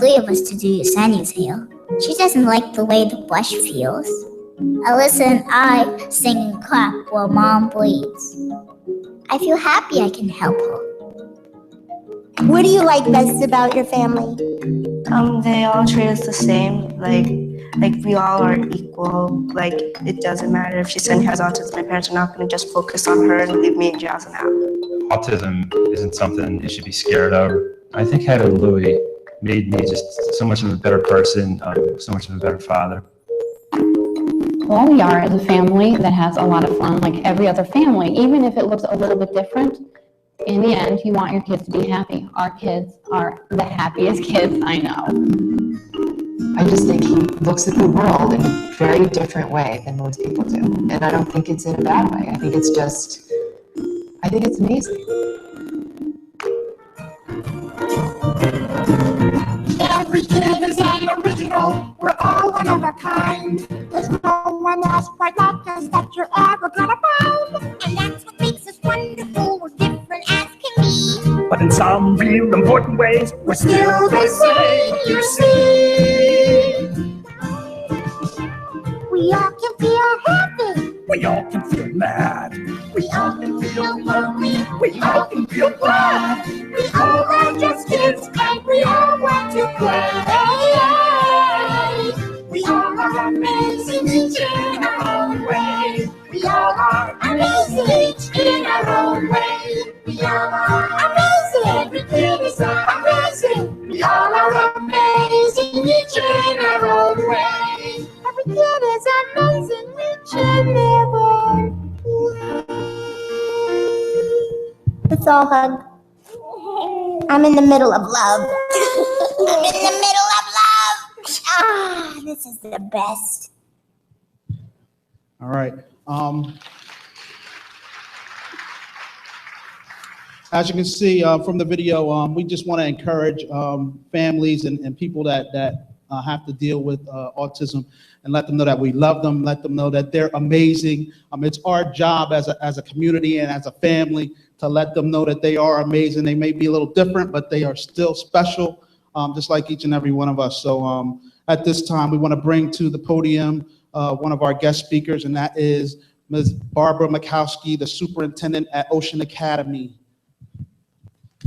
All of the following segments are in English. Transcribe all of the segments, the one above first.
three of us to do Sandy's hair. She doesn't like the way the brush feels. Alyssa and I sing and clap while Mom bleeds. I feel happy I can help her. What do you like best about your family? They all treat us the same. Like we all are equal. Like, it doesn't matter if she suddenly has autism. My parents are not going to just focus on her and leave me in jail and out. Autism isn't something you should be scared of. I think having Louie made me just so much of a better person, so much of a better father. All we are is a family that has a lot of fun, like every other family, even if it looks a little bit different. In the end, you want your kids to be happy. Our kids are the happiest kids I know. I just think he looks at the world in a very different way than most people do. And I don't think it's in a bad way. I think it's amazing. Every kid is an original. We're all one of a kind. There's no one else quite like us that you're ever gonna find. And that's what makes us wonderful. We're different as can be. But in some real important ways, we're still the same, you see. We all can feel happy. We all can feel mad. We all can feel lonely. We all can feel glad. We all are just kids and we all want to play. We all are amazing each in our own way. We all are amazing each in our own way. We all are amazing. Every kid is amazing. We all are amazing each in our own way. Every kid is amazing each in their own way. Let's all hug. I'm in the middle of love. I'm in the middle of love. Ah, this is the best. All right. As you can see from the video, we just want to encourage families and people that have to deal with autism, and let them know that we love them, let them know that they're amazing. It's our job as a community and as a family to let them know that they are amazing. They may be a little different, but they are still special, just like each and every one of us. So at this time, we want to bring to the podium one of our guest speakers, and that is Ms. Barbara Makowski, the superintendent at Ocean Academy.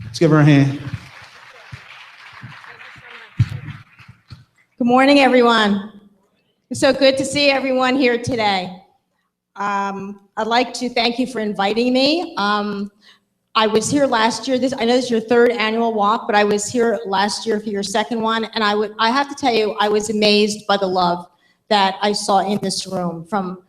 Let's give her a hand. Good morning, everyone. It's so good to see everyone here today. I'd like to thank you for inviting me. I was here last year. I know this is your third annual walk, but I was here last year for your second one, and I have to tell you, I was amazed by the love that I saw in this room from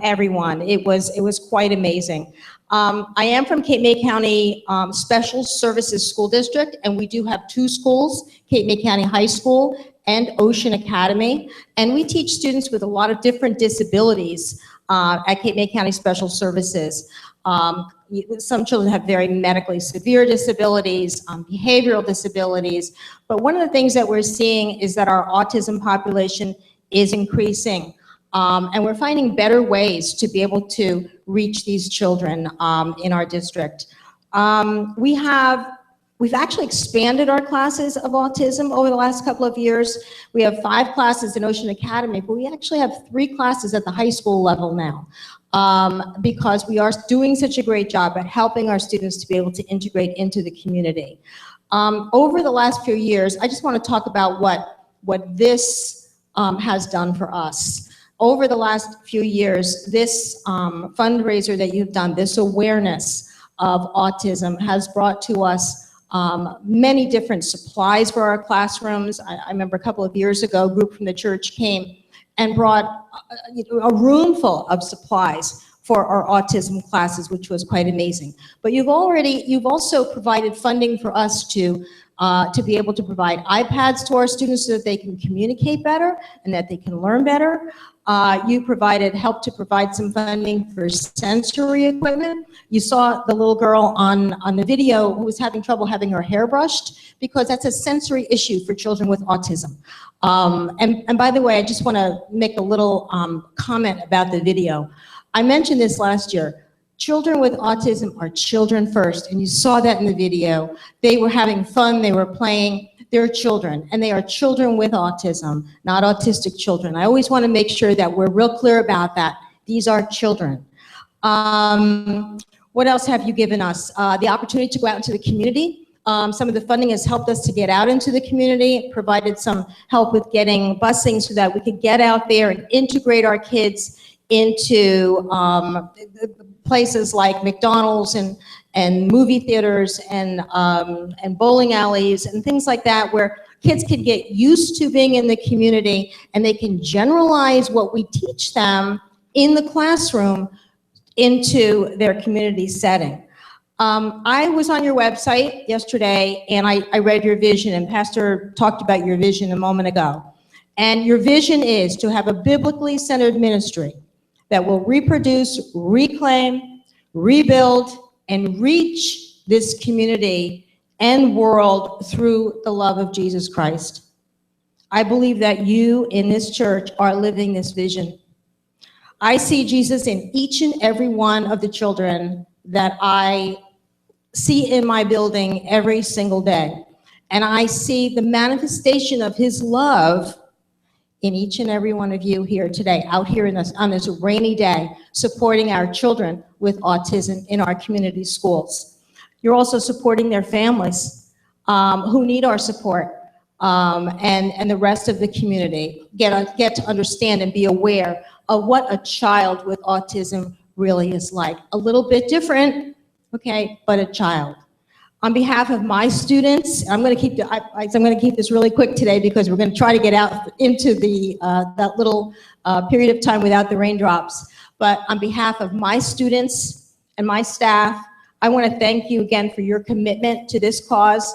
everyone. It was quite amazing. I am from Cape May County Special Services School District, and we do have two schools, Cape May County High School and Ocean Academy, and we teach students with a lot of different disabilities at Cape May County Special Services. Some children have very medically severe disabilities, behavioral disabilities, but one of the things that we're seeing is that our autism population is increasing. And we're finding better ways to be able to reach these children in our district. We've actually expanded our classes of autism over the last couple of years. We have 5 classes in Ocean Academy, but we actually have 3 classes at the high school level now, because we are doing such a great job at helping our students to be able to integrate into the community. Over the last few years, I just want to talk about what this has done for us. Over the last few years, this fundraiser that you've done, this awareness of autism, has brought to us many different supplies for our classrooms. I remember a couple of years ago, a group from the church came and brought a room full of supplies for our autism classes, which was quite amazing. But you've also provided funding for us to be able to provide iPads to our students so that they can communicate better and that they can learn better. You helped to provide some funding for sensory equipment. You saw the little girl on the video who was having trouble having her hair brushed, because that's a sensory issue for children with autism. And by the way, I just want to make a little comment about the video. I mentioned this last year. Children with autism are children first, and you saw that in the video. They were having fun, they were playing. They're children, and they are children with autism, not autistic children. I always want to make sure that we're real clear about that. These are children. What else have you given us? The opportunity to go out into the community. Some of the funding has helped us to get out into the community, provided some help with getting busing so that we could get out there and integrate our kids into places like McDonald's and movie theaters and bowling alleys and things like that, where kids can get used to being in the community and they can generalize what we teach them in the classroom into their community setting. I was on your website yesterday and I read your vision, and Pastor talked about your vision a moment ago. And your vision is to have a biblically centered ministry that will reproduce, reclaim, rebuild, and reach this community and world through the love of Jesus Christ. I believe that you in this church are living this vision. I see Jesus in each and every one of the children that I see in my building every single day. And I see the manifestation of his love in each and every one of you here today, out here on this rainy day, supporting our children with autism in our community schools. You're also supporting their families who need our support, and the rest of the community get to understand and be aware of what a child with autism really is like. A little bit different, okay, but a child. On behalf of my students, I'm going to keep this really quick today because we're going to try to get out into the that little period of time without the raindrops. But on behalf of my students and my staff, I want to thank you again for your commitment to this cause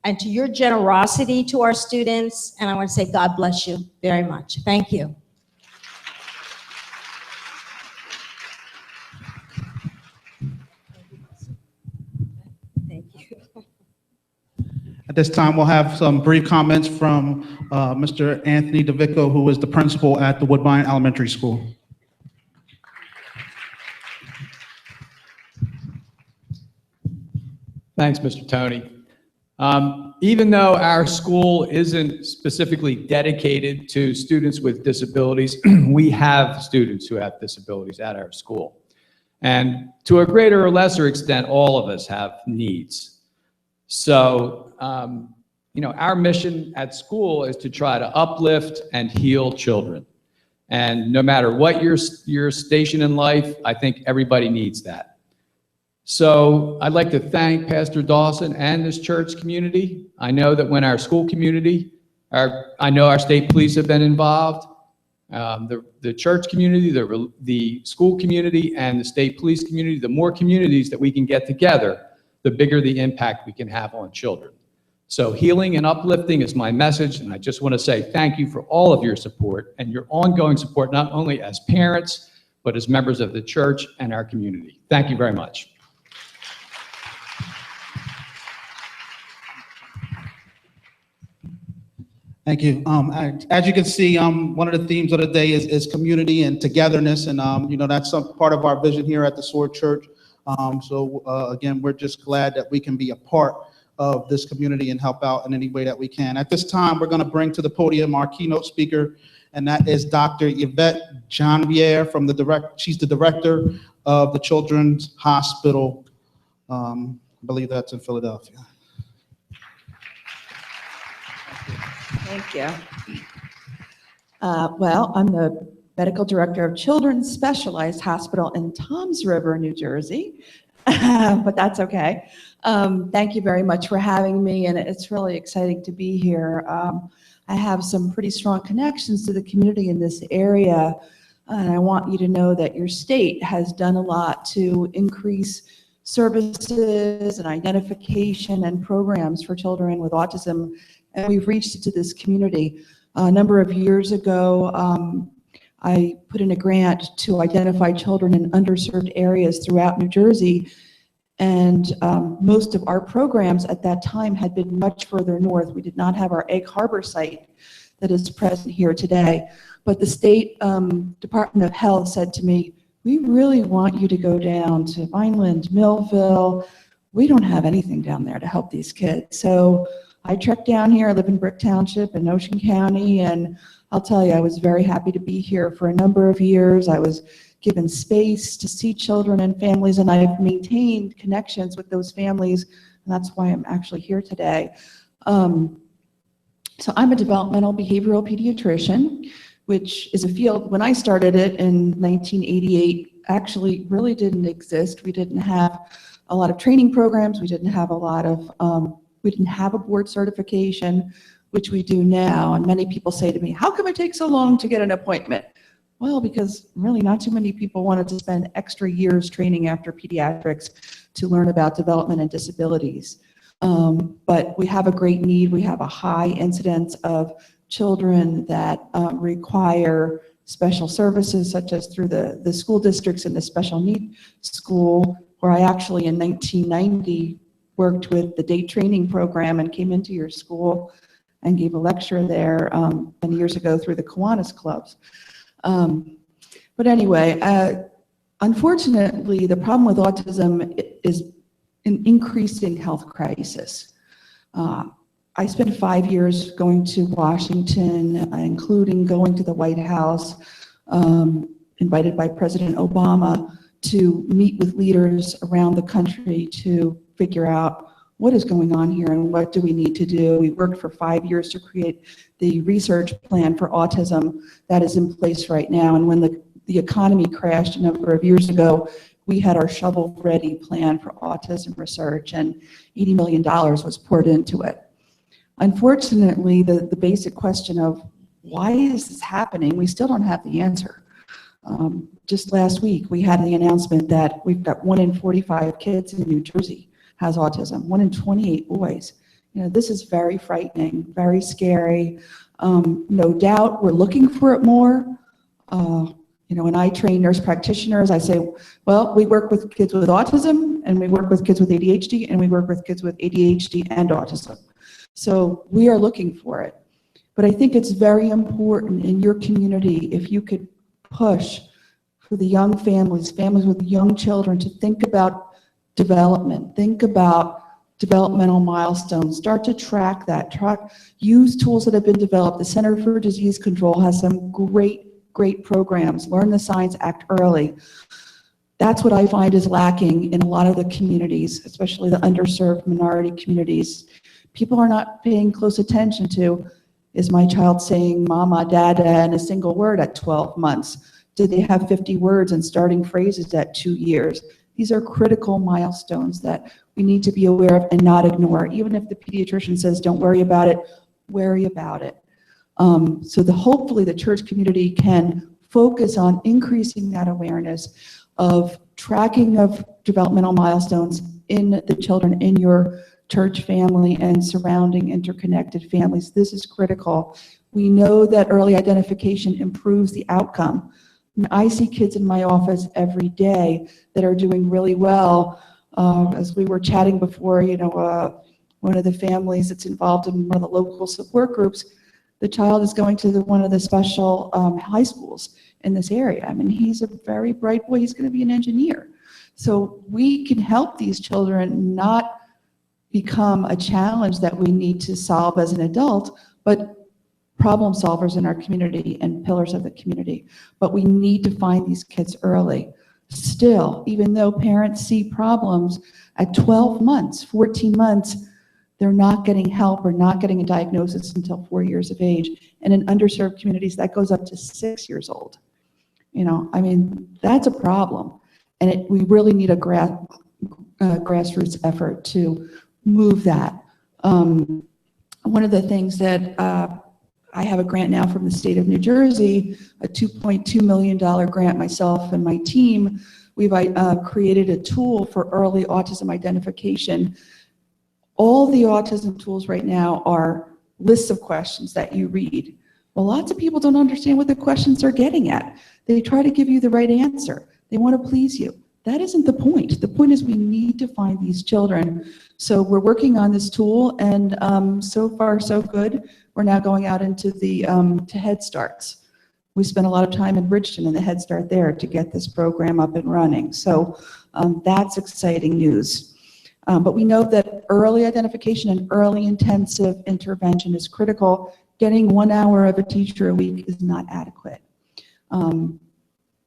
and to your generosity to our students. And I want to say God bless you very much. Thank you. At this time, we'll have some brief comments from Mr. Anthony DeVico, who is the principal at the Woodbine Elementary School. Thanks, Mr. Tony. Even though our school isn't specifically dedicated to students with disabilities, we have students who have disabilities at our school. And to a greater or lesser extent, all of us have needs. So, our mission at school is to try to uplift and heal children. And no matter what your station in life, I think everybody needs that. So I'd like to thank Pastor Dawson and this church community. I know that when our school community, I know our state police have been involved, the church community, the school community, and the state police community. The more communities that we can get together, the bigger the impact we can have on children. So healing and uplifting is my message, and I just want to say thank you for all of your support and your ongoing support, not only as parents, but as members of the church and our community. Thank you very much. Thank you. As you can see, one of the themes of the day is community and togetherness, and that's some part of our vision here at the Soar Church. Again, we're just glad that we can be a part of this community and help out in any way that we can. At this time, we're going to bring to the podium our keynote speaker, and that is Dr. Yvette Janvier she's the director of the Children's Hospital. I believe that's in Philadelphia. Thank you. Well, I'm the medical director of Children's Specialized Hospital in Toms River, New Jersey, but that's okay. Thank you very much for having me, and it's really exciting to be here. I have some pretty strong connections to the community in this area, and I want you to know that your state has done a lot to increase services and identification and programs for children with autism, and we've reached into this community. A number of years ago, I put in a grant to identify children in underserved areas throughout New Jersey, and most of our programs at that time had been much further north. We did not have our Egg Harbor site that is present here today, but the state Department of Health said to me, we really want you to go down to Vineland, Millville. We don't have anything down there to help these kids. So I trekked down here. I live in Brick Township in Ocean County, and I'll tell you, I was very happy to be here for a number of years. I was given space to see children and families, and I've maintained connections with those families, and that's why I'm actually here today. So I'm a developmental behavioral pediatrician, which is a field, when I started it in 1988, actually really didn't exist. We didn't have a lot of training programs. We didn't have a lot of, we didn't have a board certification, which we do now. And many people say to me, how come it takes so long to get an appointment? Well, because really not too many people wanted to spend extra years training after pediatrics to learn about development and disabilities. But we have a great need. We have a high incidence of children that require special services, such as through the school districts and the special need school, where I actually in 1990 worked with the day training program and came into your school and gave a lecture there many years ago through the Kiwanis clubs. But anyway, unfortunately, the problem with autism is an increasing health crisis. I spent 5 years going to Washington, including going to the White House, invited by President Obama to meet with leaders around the country to figure out what is going on here and what do we need to do. We worked for 5 years to create the research plan for autism that is in place right now. And when the economy crashed a number of years ago, we had our shovel-ready plan for autism research, and $80 million was poured into it. Unfortunately, the basic question of why is this happening, we still don't have the answer. Just last week, we had the announcement that we've got 1 in 45 kids in New Jersey has autism, 1 in 28 boys. You know, this is very frightening, very scary. No doubt we're looking for it more. You know, when I train nurse practitioners, I say, well, we work with kids with autism, and we work with kids with ADHD, and we work with kids with ADHD and autism. So we are looking for it. But I think it's very important in your community, if you could push for the young families with young children, to think about development, think about developmental milestones, start to track that, use tools that have been developed. The Center for Disease Control has some great programs. Learn the Signs, Act Early. That's what I find is lacking in a lot of the communities, especially the underserved minority communities. People are not paying close attention to, is my child saying mama, dada in a single word at 12 months? Do they have 50 words and starting phrases at 2 years? These are critical milestones that we need to be aware of and not ignore. Even if the pediatrician says, don't worry about it, worry about it. So hopefully the church community can focus on increasing that awareness of tracking of developmental milestones in the children in your church family and surrounding interconnected families. This is critical. We know that early identification improves the outcome. I see kids in my office every day that are doing really well. As we were chatting before, you know, one of the families that's involved in one of the local support groups, the child is going to one of the special high schools in this area. I mean, he's a very bright boy. He's going to be an engineer. So we can help these children not become a challenge that we need to solve as an adult, but problem solvers in our community and pillars of the community. But we need to find these kids early. Still, even though parents see problems at 12 months, 14 months, they're not getting help or not getting a diagnosis until 4 years of age. And in underserved communities, that goes up to 6 years old. You know, I mean, that's a problem. And we really need a grassroots effort to move that. One of the things that I have a grant now from the state of New Jersey, a $2.2 million grant, myself and my team. We've created a tool for early autism identification. All the autism tools right now are lists of questions that you read. Well, lots of people don't understand what the questions are getting at. They try to give you the right answer. They want to please you. That isn't the point. The point is we need to find these children. So we're working on this tool, and so far so good. We're now going out into the to Head Starts. We spent a lot of time in Bridgeton and the Head Start there to get this program up and running. So that's exciting news. But we know that early identification and early intensive intervention is critical. Getting 1 hour of a teacher a week is not adequate.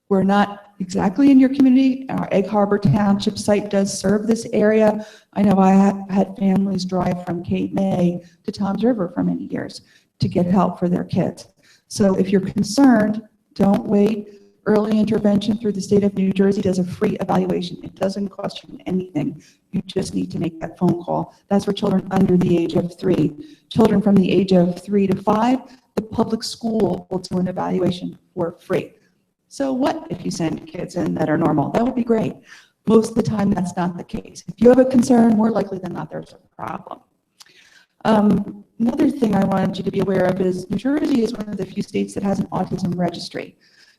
We're not exactly in your community. Our Egg Harbor Township site does serve this area. I know I had families drive from Cape May to Toms River for many years to get help for their kids. So if you're concerned, don't wait. Early intervention through the state of New Jersey does a free evaluation. It doesn't cost you anything. You just need to make that phone call. That's for children under the age of 3. Children from the age of 3 to 5, the public school will do an evaluation for free. So what if you send kids in that are normal? That would be great. Most of the time, that's not the case. If you have a concern, more likely than not, there's a problem. Another thing I wanted you to be aware of is New Jersey is one of the few states that has an autism registry.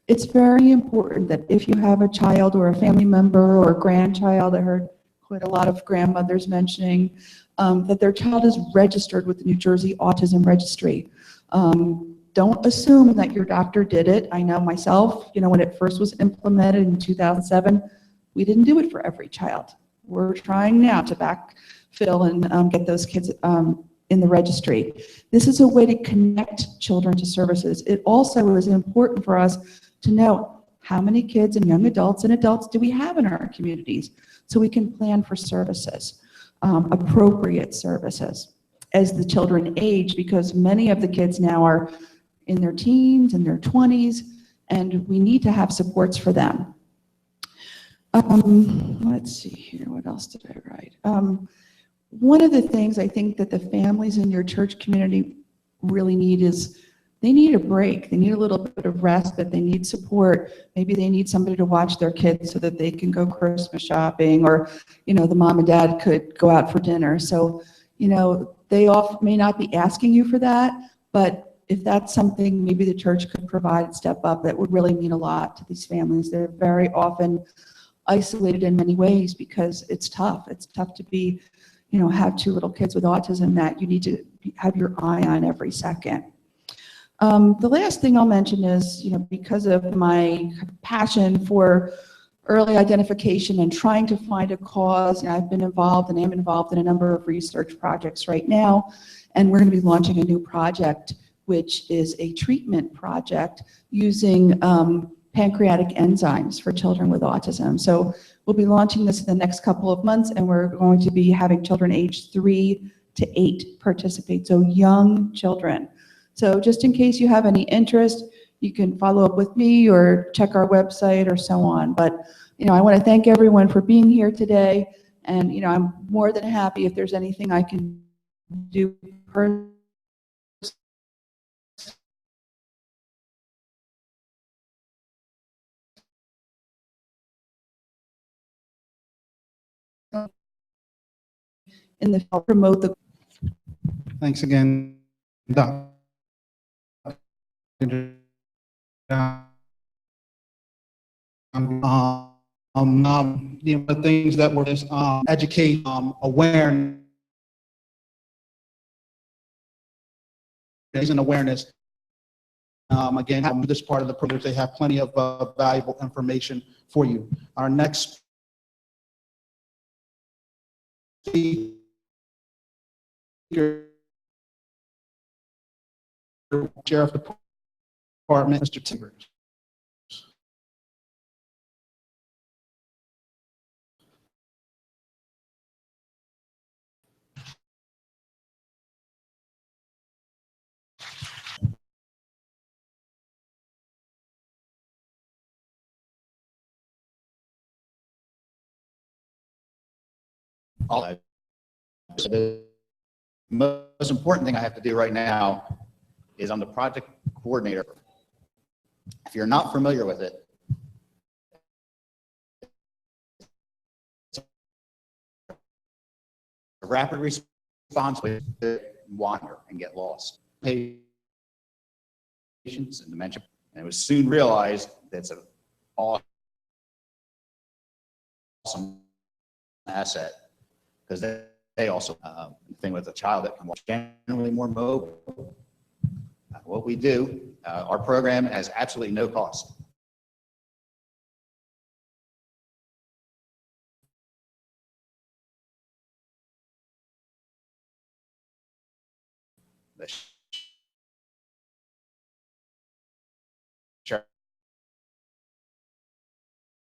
It's very important that if you have a child or a family member or a grandchild, I heard quite a lot of grandmothers mentioning, that their child is registered with the New Jersey Autism Registry. Don't assume that your doctor did it. I know myself, when it first was implemented in 2007, we didn't do it for every child. We're trying now to backfill and get those kids in the registry. This is a way to connect children to services. It also is important for us to know how many kids and young adults and adults do we have in our communities so we can plan for services, appropriate services as the children age, because many of the kids now are in their teens and their 20s, and we need to have supports for them. Let's see here, what else did I write? One of the things I think that the families in your church community really need is they need a break. They need a little bit of respite. They need support. Maybe they need somebody to watch their kids so that they can go Christmas shopping, or, the mom and dad could go out for dinner. So, they often may not be asking you for that, but if that's something maybe the church could provide and step up, that would really mean a lot to these families. They're very often isolated in many ways because it's tough. It's tough to be, have 2 little kids with autism that you need to have your eye on every second. The last thing I'll mention is, because of my passion for early identification and trying to find a cause, I've been involved and am involved in a number of research projects right now, and we're going to be launching a new project, which is a treatment project using pancreatic enzymes for children with autism. So we'll be launching this in the next couple of months, and we're going to be having children aged 3 to 8 participate, so young children. So just in case you have any interest, you can follow up with me or check our website or so on. But, I want to thank everyone for being here today, and, I'm more than happy if there's anything I can do personally in the promote the. Thanks again, Dr. The things that were just educate, awareness and awareness. Again, this part of the program, they have plenty of valuable information for you. Our next speaker, Sheriff Department, Mr. Timbers. All that. So the most important thing I have to do right now is I'm the project coordinator. If you're not familiar with it, it's a rapid response to wander and get lost. Patients and dementia, and it was soon realized that's an awesome asset, because they also the thing with a child that can watch generally more mobile. What we do, our program has absolutely no cost.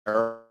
error